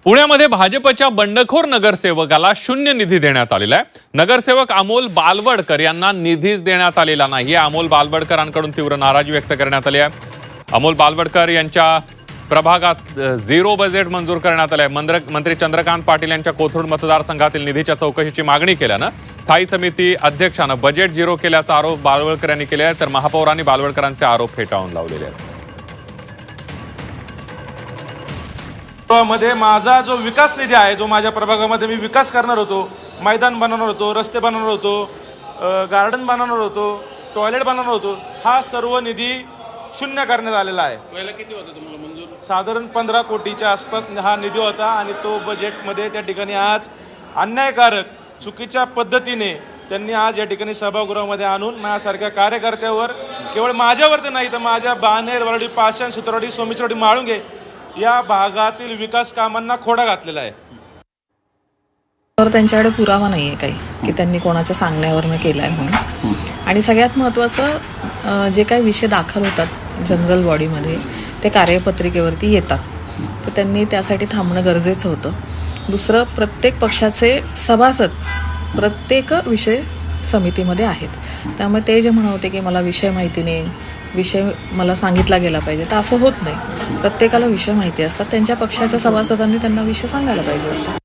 पुण्यामध्ये भाजपच्या बंडखोर नगरसेवकाला शून्य निधी देण्यात आलेला आहे। नगरसेवक अमोल बालवडकर यांना निधीच देण्यात आलेला नाही। अमोल बालवडकरांकडून तीव्र नाराजी व्यक्त करण्यात आली आहे। अमोल बालवडकर यांच्या प्रभागात झिरो बजेट मंजूर करण्यात आले। मंत्री चंद्रकांत पाटील यांच्या कोथरूड मतदारसंघातील निधीच्या चौकशीची मागणी केल्यानं स्थायी समिती अध्यक्षानं बजेट झिरो केल्याचा आरोप बालवडकर यांनी केला आहे, तर महापौरांनी बालवडकरांचे आरोप फेटाळून लावलेले आहेत। मध्ये माझा जो विकास निधी आहे, जो माझ्या प्रभागामध्ये मी विकास करणार होतो, मैदान बनवणार होतो, रस्ते बनवणार होतो, गार्डन बनवणार होतो, टॉयलेट बनवणार होतो, हा सर्व निधी शून्य करण्यात आलेला आहे। पहिला किती होतं तुम्हाला मंजूर? साधारण 15 कोटीच्या आसपास हा निधी होता आणि तो बजेटमध्ये त्या ठिकाणी आज अन्यायकारक चुकीच्या पद्धतीने त्यांनी आज या ठिकाणी सभागृहामध्ये आणून माझ्यासारख्या कार्यकर्त्यावर, केवळ माझ्यावरती नाही तर माझ्या बाणेर, वरळी, पाषाण, सुतरवाडी, सोमेश्वरवाडी, म्हाळुंगे या भागातील विकास कामांना खोडा घातलेला आहे। तर त्यांच्याकडे पुरावा नाही आहे काही की त्यांनी कोणाच्या सांगण्यावरनं केलं आहे म्हणून। आणि सगळ्यात महत्त्वाचं जे काही विषय दाखल होतात जनरल बॉडीमध्ये ते कार्यपत्रिकेवरती येतात, तर त्यांनी त्यासाठी थांबणं गरजेचं होतं। दुसरं, प्रत्येक पक्षाचे सभासद प्रत्येक विषय समितीमध्ये आहेत, त्यामुळे ते जे म्हणत होते की मला विषय माहिती नाही, विषय मला सांगितला गेला पाहिजे, तर असं होत नाही। प्रत्येकाला विषय माहिती असतात, त्यांच्या पक्षाच्या सभासदांनी त्यांना विषय सांगायला पाहिजे होता।